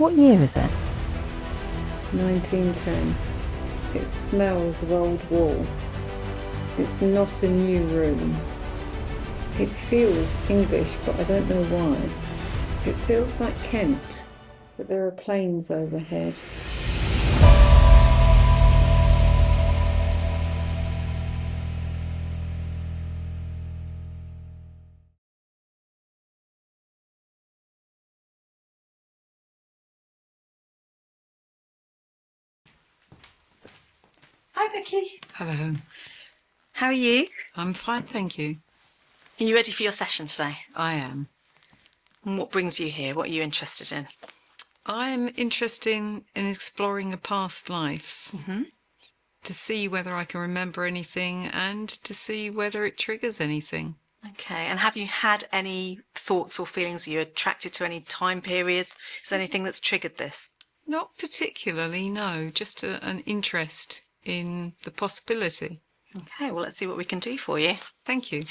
What year is it? 1910. It smells of old wool. It's not a new room. It feels English, but I don't know why. It feels like Kent, but there are planes overhead. Hi, Becky. Hello. How are you? I'm fine, thank you. Are you ready for your session today? I am. And what brings you here? What are you interested in? I'm interested in exploring a past life to see whether I can remember anything and to see whether it triggers anything. Okay. And have you had any thoughts or feelings? Are you attracted to any time periods? Is there anything that's triggered this? Not particularly, no, just an interest in the possibility. Okay. Well, let's see what we can do for you. Thank you.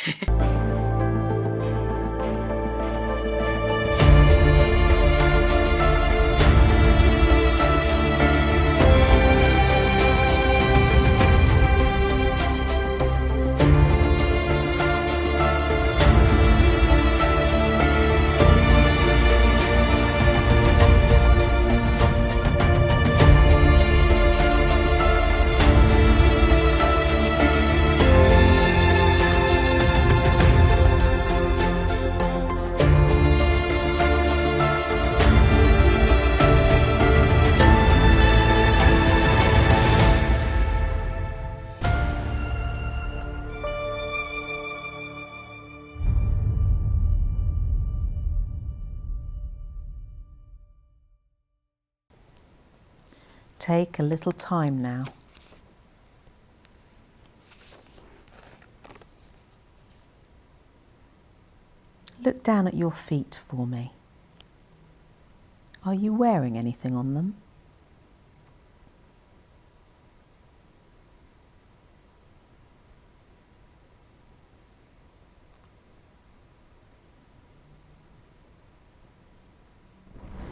Take a little time now. Look down at your feet for me. Are you wearing anything on them?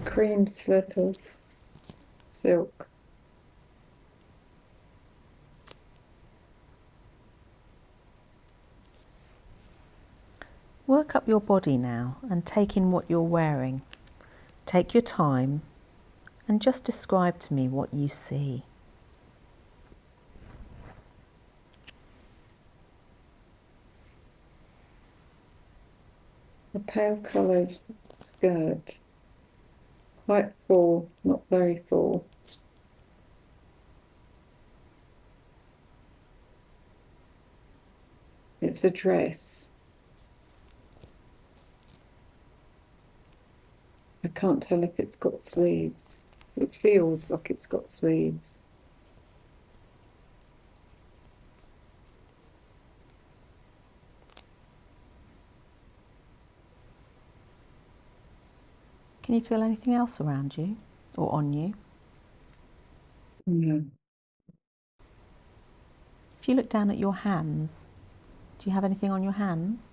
Cream slippers, silk. Work up your body now and take in what you're wearing. Take your time and just describe to me what you see. A pale coloured skirt. Quite full, not very full. It's a dress. I can't tell if it's got sleeves. It feels like it's got sleeves. Can you feel anything else around you or on you? No. If you look down at your hands, do you have anything on your hands?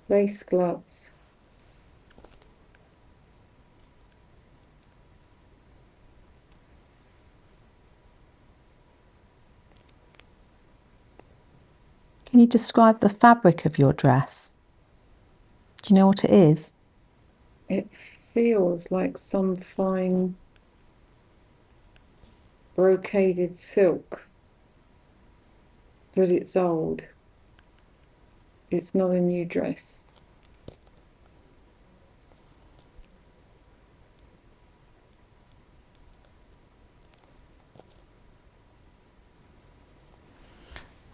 Lace gloves. Can you describe the fabric of your dress? Do you know what it is? It feels like some fine brocaded silk, but it's old. It's not a new dress.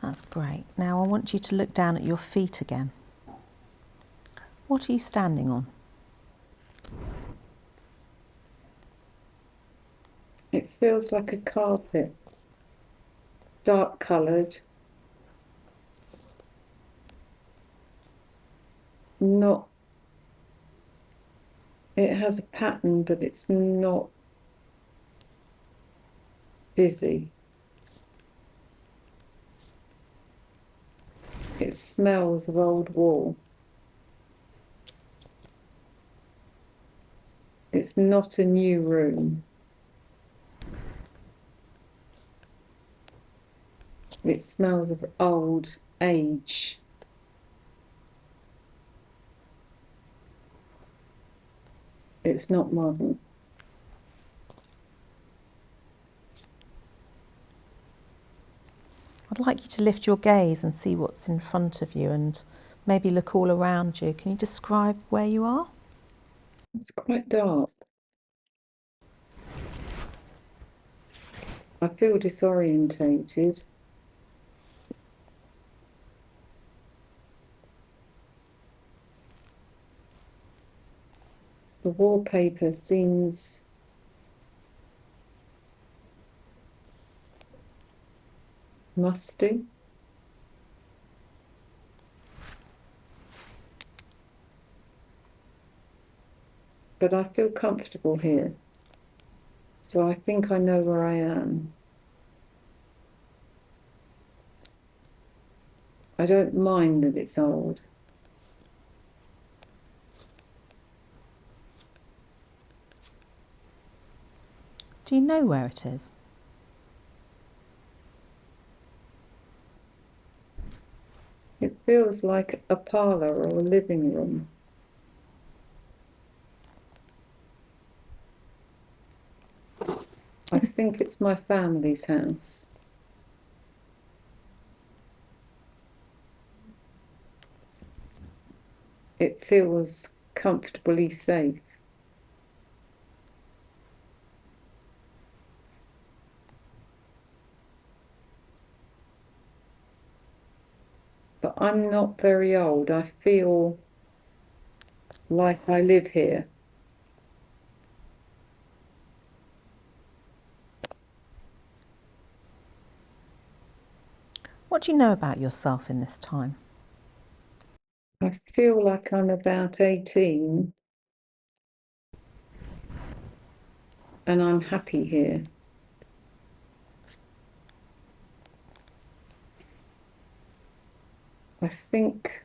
That's great. Now I want you to look down at your feet again. What are you standing on? It feels like a carpet, dark coloured, not, it has a pattern, but it's not busy. It smells of old wool. It's not a new room. It smells of old age. It's not modern. I'd like you to lift your gaze and see what's in front of you and maybe look all around you. Can you describe where you are? It's quite dark. I feel disorientated. The wallpaper seems musty. But I feel comfortable here. So I think I know where I am. I don't mind that it's old. Do you know where it is? It feels like a parlour or a living room. I think it's my family's house. It feels comfortably safe. But I'm not very old. I feel like I live here. What do you know about yourself in this time? I feel like I'm about 18 and I'm happy here. I think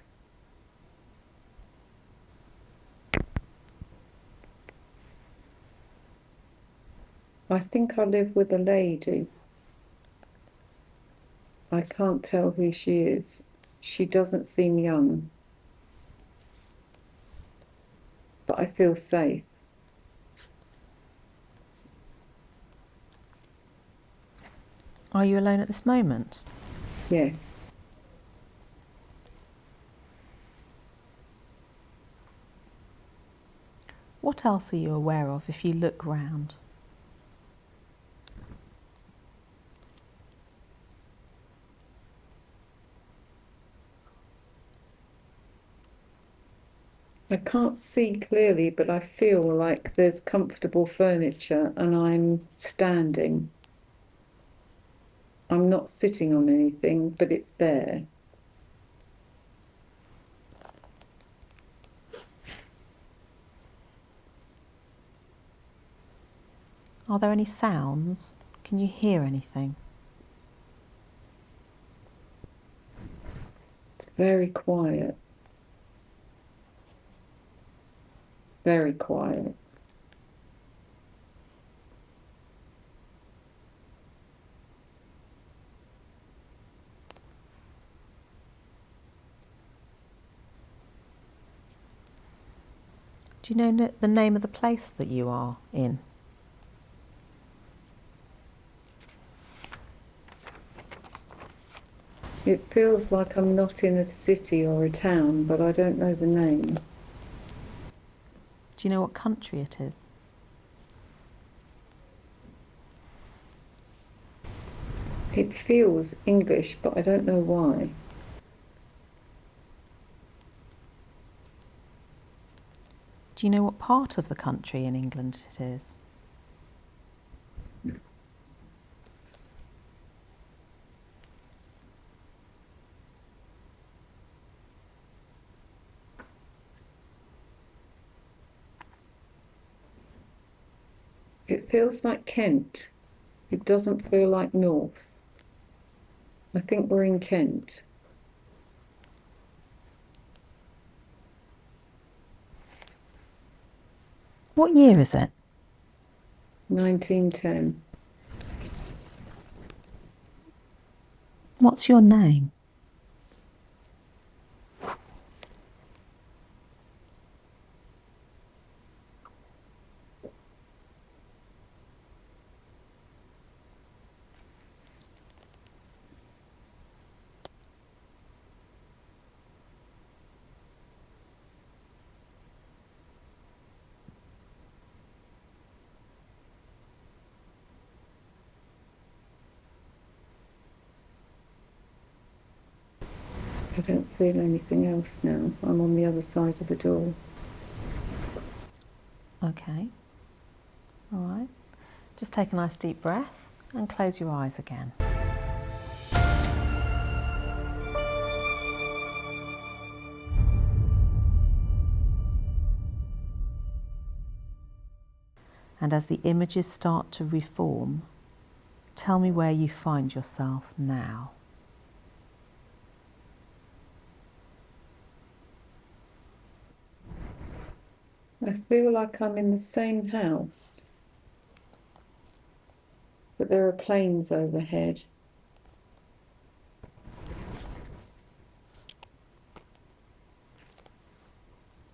I live with a lady. I can't tell who she is. She doesn't seem young. But I feel safe. Are you alone at this moment? Yes. What else are you aware of if you look round? I can't see clearly, but I feel like there's comfortable furniture and I'm standing. I'm not sitting on anything, but it's there. Are there any sounds? Can you hear anything? It's very quiet. Very quiet. Do you know the name of the place that you are in? It feels like I'm not in a city or a town, but I don't know the name. Do you know what country it is? It feels English, but I don't know why. Do you know what part of the country in England it is? It feels like Kent. It doesn't feel like North. I think we're in Kent. What year is it? 1910. What's your name? I don't feel anything else now. I'm on the other side of the door. Okay. All right. Just take a nice deep breath and close your eyes again. And as the images start to reform, tell me where you find yourself now. I feel like I'm in the same house, but there are planes overhead.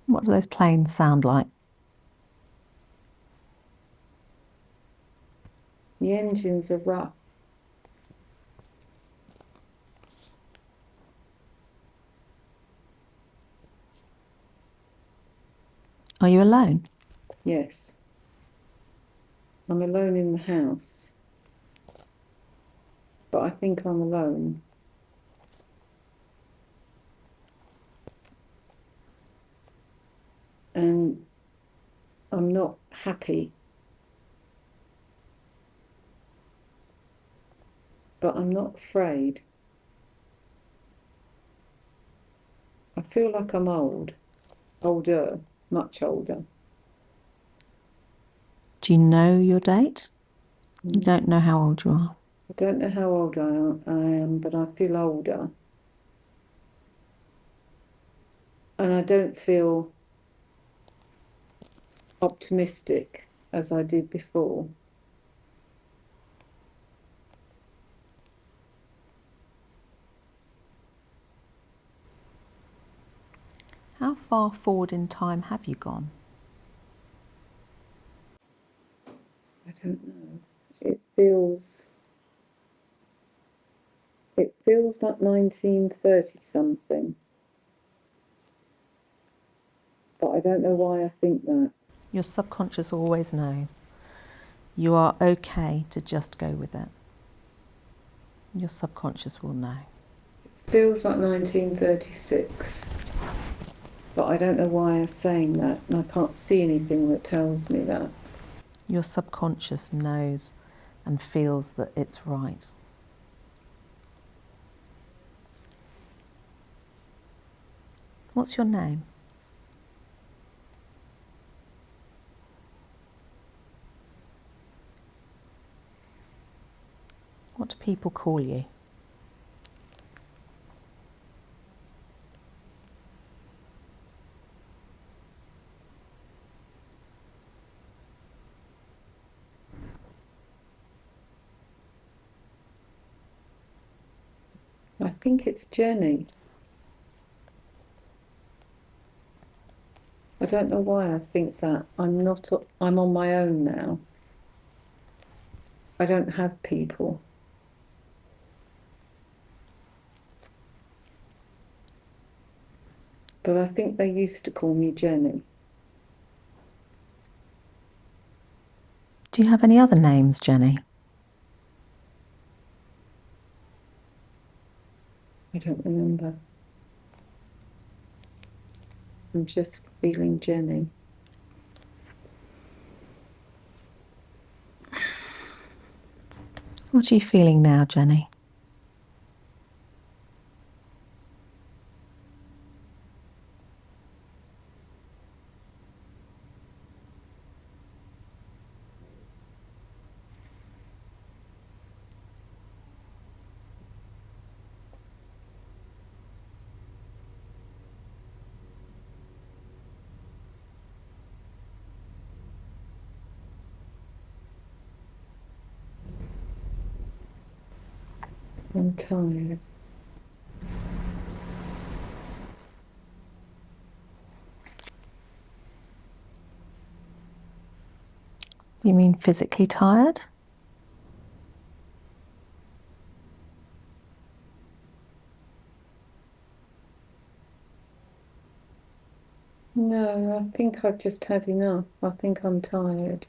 What do those planes sound like? The engines are rough. Are you alone? Yes. I'm alone in the house, but I think I'm alone. And I'm not happy, but I'm not afraid. I feel like I'm older, much older. Do you know your date? You don't know how old you are. I don't know how old I am, but I feel older. And I don't feel optimistic as I did before. How far forward in time have you gone? I don't know. It feels like 1930 something. But I don't know why I think that. Your subconscious always knows. You are okay to just go with it. Your subconscious will know. It feels like 1936. But I don't know why I'm saying that, and I can't see anything that tells me that. Your subconscious knows and feels that it's right. What's your name? What do people call you? I think it's Jenny. I don't know why I think that. I'm on my own now. I don't have people. But I think they used to call me Jenny. Do you have any other names, Jenny? I don't remember. I'm just feeling Jenny. What are you feeling now, Jenny? I'm tired. You mean physically tired? No, I think I've just had enough. I think I'm tired.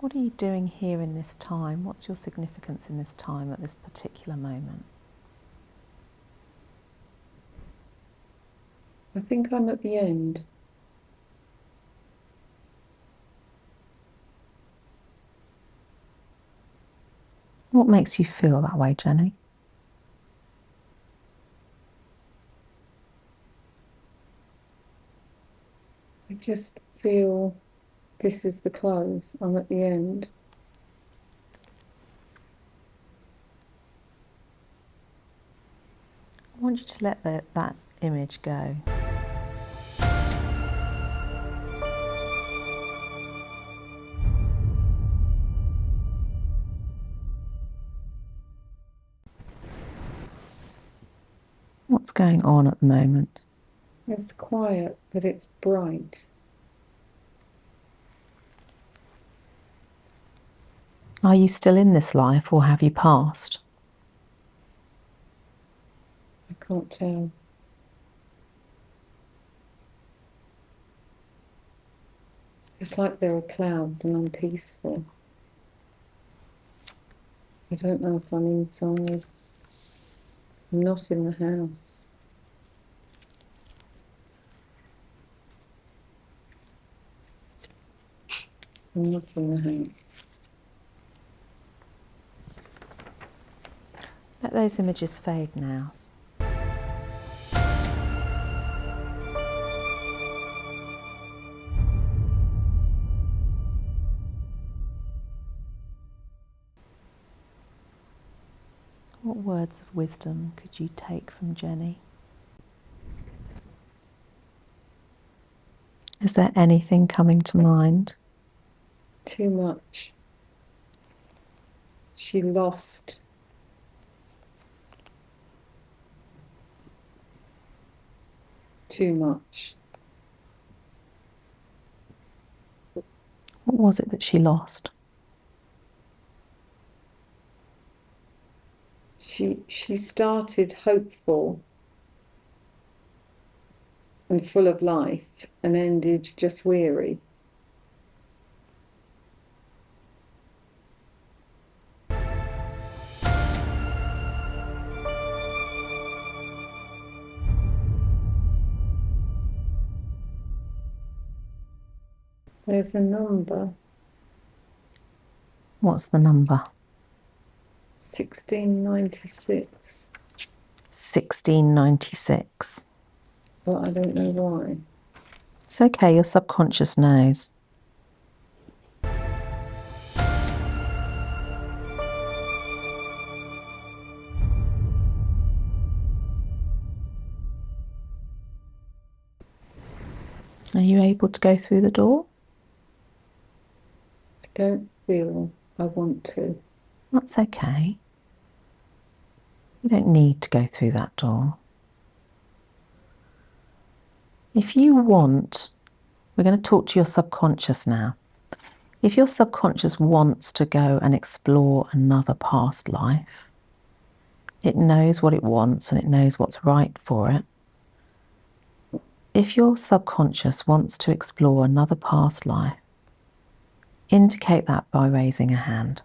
What are you doing here in this time? What's your significance in this time at this particular moment? I think I'm at the end. What makes you feel that way, Jenny? I just feel this is the close. I'm at the end. I want you to let that image go. What's going on at the moment? It's quiet, but it's bright. Are you still in this life or have you passed? I can't tell. It's like there are clouds and I'm peaceful. I don't know if I'm inside. I'm not in the house. I'm not in the house. Let those images fade now. What words of wisdom could you take from Jenny? Is there anything coming to mind? Too much. She lost. Too much. What was it that she lost? She started hopeful and full of life and ended just weary. There's a number. What's the number? 1696. 1696. But I don't know why. It's okay, your subconscious knows. Are you able to go through the door? I don't feel I want to. That's okay. You don't need to go through that door. If you want, we're going to talk to your subconscious now. If your subconscious wants to go and explore another past life, it knows what it wants and it knows what's right for it. If your subconscious wants to explore another past life, indicate that by raising a hand.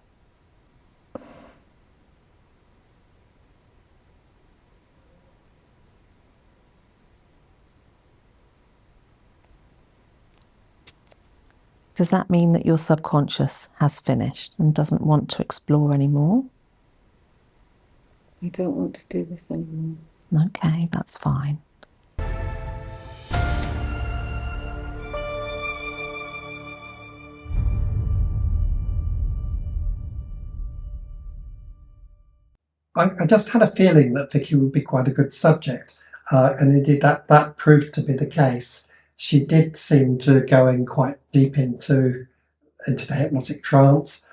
Does that mean that your subconscious has finished and doesn't want to explore anymore? I don't want to do this anymore. Okay, that's fine. I just had a feeling that Vicky would be quite a good subject. and indeed that proved to be the case. She did seem to go in quite deep into the hypnotic trance.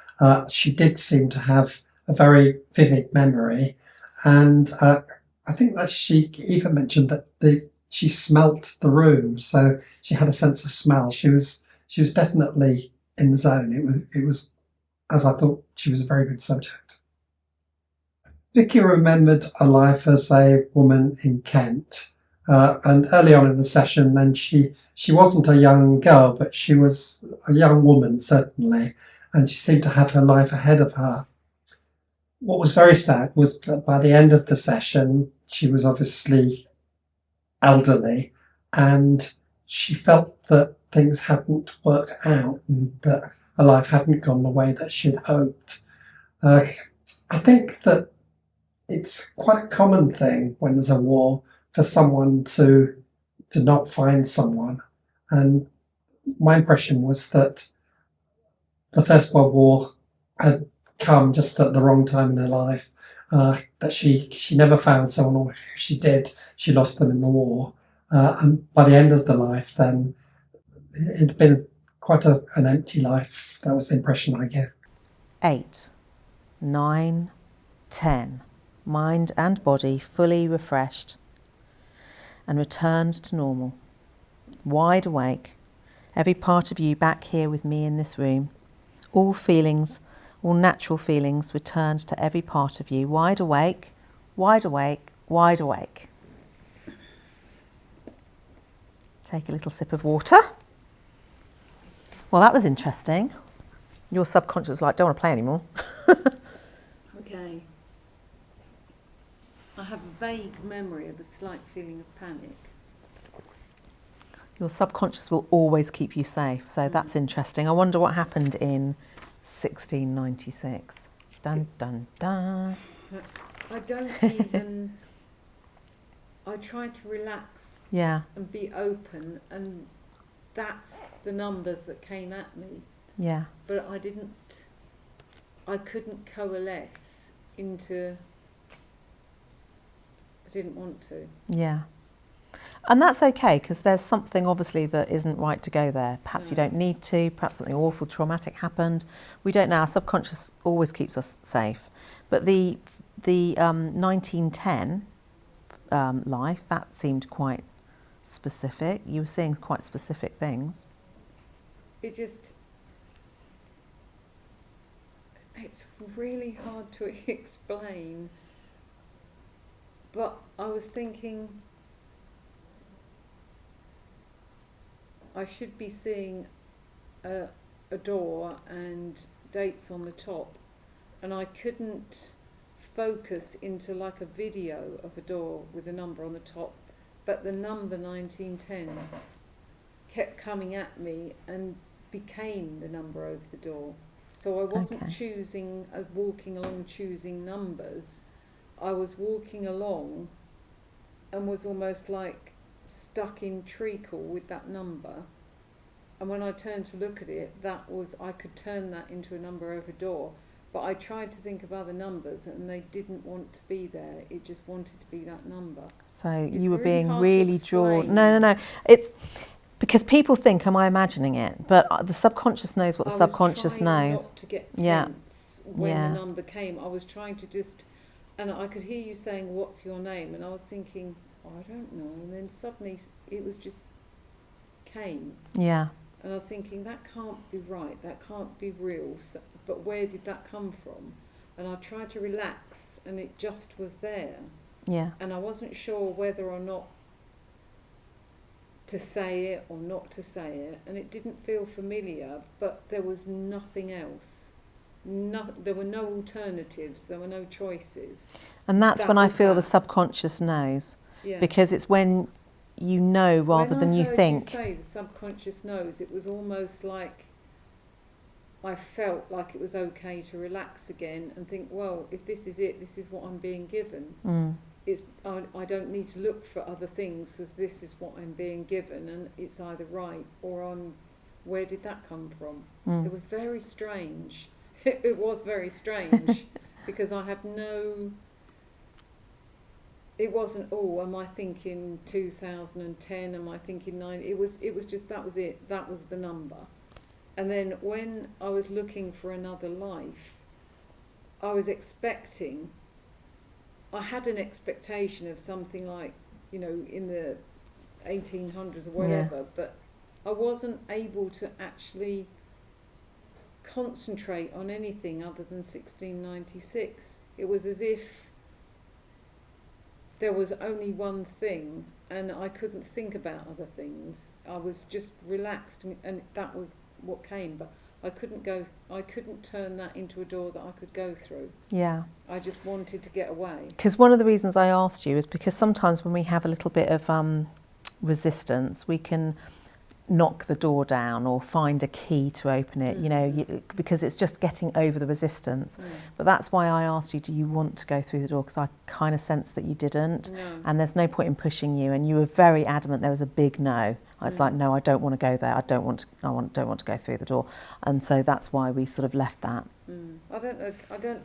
She did seem to have a very vivid memory, and I think that she even mentioned that she smelt the room, so she had a sense of smell. She was definitely in the zone. It was as I thought. She was a very good subject. Vicky remembered a life as a woman in Kent, and early on in the session, then she wasn't a young girl, but she was a young woman certainly, and she seemed to have her life ahead of her. What was very sad was that by the end of the session, she was obviously elderly, and she felt that things hadn't worked out and that her life hadn't gone the way that she'd hoped. I think that it's quite a common thing when there's a war for someone to not find someone. And my impression was that the First World War had come just at the wrong time in her life, that she never found someone, or if she did, she lost them in the war. And by the end of the life, then it had been quite an empty life. That was the impression I get. 8, 9, 10. Mind and body fully refreshed and returned to normal. Wide awake, every part of you back here with me in this room. All feelings, all natural feelings returned to every part of you. Wide awake, wide awake, wide awake. Take a little sip of water. Well, that was interesting. Your subconscious was like, don't want to play anymore. Okay. I have a vague memory of a slight feeling of panic. Your subconscious will always keep you safe, so that's interesting. I wonder what happened in 1696. Dun, dun, dun. I don't even... I try to relax Yeah, and be open, and that's the numbers that came at me. yeah. But I couldn't coalesce into... I didn't want to. Yeah. And that's okay, because there's something obviously that isn't right to go there. Perhaps you don't need to, perhaps something awful, traumatic happened. We don't know. Our subconscious always keeps us safe. But the 1910 life, that seemed quite specific. You were seeing quite specific things. It's really hard to explain. But I was thinking I should be seeing a door and dates on the top, and I couldn't focus into like a video of a door with a number on the top, but the number 1910 kept coming at me and became the number over the door. So I wasn't choosing, walking along choosing numbers. I was walking along and was almost like stuck in treacle with that number. And when I turned to look at it, I could turn that into a number over door. But I tried to think of other numbers and they didn't want to be there. It just wanted to be that number. So It's you were really being hard to really explain. drawn. No. It's because people think, am I imagining it? But the subconscious knows what the subconscious knows. I was trying not to get Yeah. tense when the number came. I was trying to just... And I could hear you saying, what's your name? And I was thinking, I don't know. And then suddenly it was just came. Yeah. And I was thinking, that can't be right. That can't be real. So, but where did that come from? And I tried to relax and it just was there. Yeah. And I wasn't sure whether or not to say it or not to say it. And it didn't feel familiar, but there was nothing else. There were no alternatives, there were no choices. And that's That when I was feel that. the subconscious knows. Yeah. Because it's when you know rather than you think. When I heard you say the subconscious knows, it was almost like I felt like it was okay to relax again and think, well, if this is it, this is what I'm being given. I don't need to look for other things, because this is what I'm being given, and it's either right or where did that come from? It was very strange. It was very strange because I have no... it wasn't, oh, am I thinking 2010, am I thinking 9? It was just, that was it, that was the number. And then when I was looking for another life, I was expecting, I had an expectation of something like, you know, in the 1800s or whatever, but I wasn't able to actually concentrate on anything other than 1696. It was as if there was only one thing and I couldn't think about other things. I was just relaxed and that was what came, but I couldn't turn that into a door that I could go through. Yeah. I just wanted to get away. Because one of the reasons I asked you is because sometimes when we have a little bit of resistance, we can knock the door down or find a key to open it, you know, because it's just getting over the resistance. But that's why I asked you, do you want to go through the door? Because I kind of sensed that you didn't. And there's no point in pushing you. And you were very adamant there was a big no. It's like, no, I don't want to go there. I don't want to go through the door. And so that's why we sort of left that. I don't know.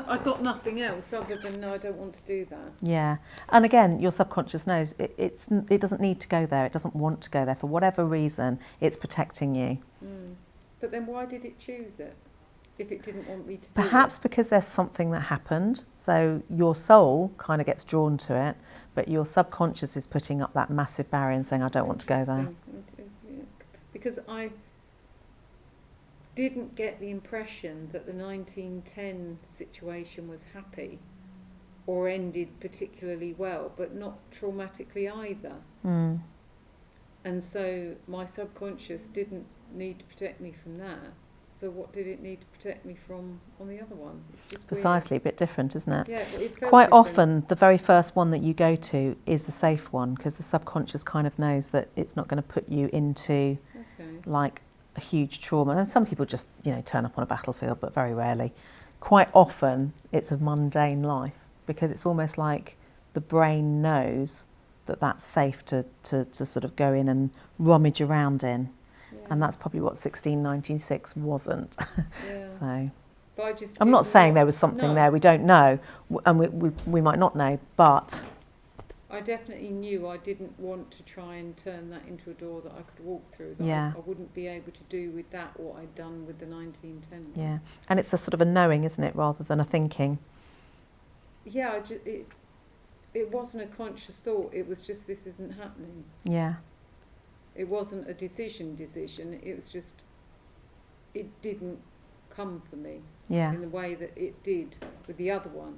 I got nothing else other than no, I don't want to do that. Yeah, and again, your subconscious knows it doesn't need to go there. It doesn't want to go there for whatever reason. It's protecting you. But then why did it choose it if it didn't want me to do it? Perhaps because there's something that happened. So your soul kind of gets drawn to it, but your subconscious is putting up that massive barrier and saying, I don't want to go there. Because I didn't get the impression that the 1910 situation was happy or ended particularly well, but not traumatically either. And so my subconscious didn't need to protect me from that. So what did it need to protect me from on the other one? It's just Precisely, a bit different, isn't it? Yeah, it felt Quite different. often, the very first one that you go to is the safe one because the subconscious kind of knows that it's not going to put you into like a huge trauma. And some people just, you know, turn up on a battlefield, but very rarely. Quite often, it's a mundane life because it's almost like the brain knows that that's safe to sort of go in and rummage around in. And that's probably what 1696 wasn't. So But I just I'm not did saying there was something there we don't know, and we might not know, but I definitely knew I didn't want to try and turn that into a door that I could walk through. That I wouldn't be able to do with that what I'd done with the 1910 one. yeah. And it's a sort of a knowing, isn't it, rather than a thinking. Yeah, it wasn't a conscious thought. It was just, this isn't happening. Yeah. It wasn't a decision. It was just, it didn't come for me in the way that it did with the other one.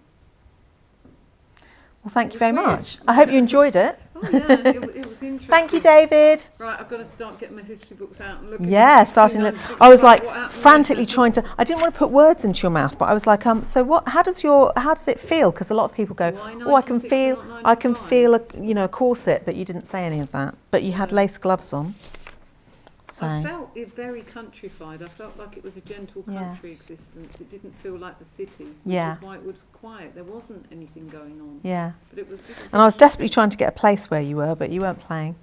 Well, thank you very much. I hope you enjoyed it. Oh yeah, it was interesting. Thank you, David. Right, I've got to start getting my history books out and looking. I was like frantically trying to. I didn't want to put words into your mouth, but I was like, so what? How does it feel? Because a lot of people go, oh, I can feel a corset, but you didn't say any of that. But you had lace gloves on. So I felt it very countrified. I felt like it was a gentle country existence. It didn't feel like the city, which is why it was quiet. There wasn't anything going on. Yeah. But it was and I was desperately trying to get a place where you were, but you weren't playing.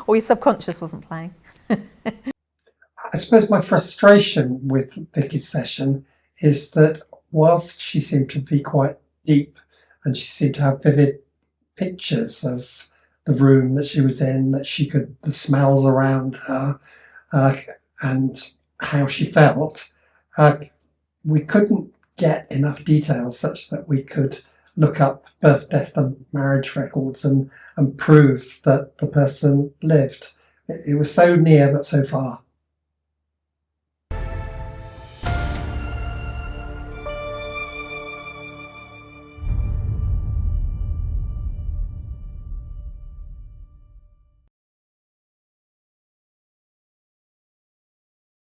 Or your subconscious wasn't playing. I suppose my frustration with Vicky's session is that whilst she seemed to be quite deep and she seemed to have vivid pictures of the room that she was in, the smells around her, and how she felt, we couldn't get enough detail such that we could look up birth, death and marriage records and prove that the person lived. It was so near but so far.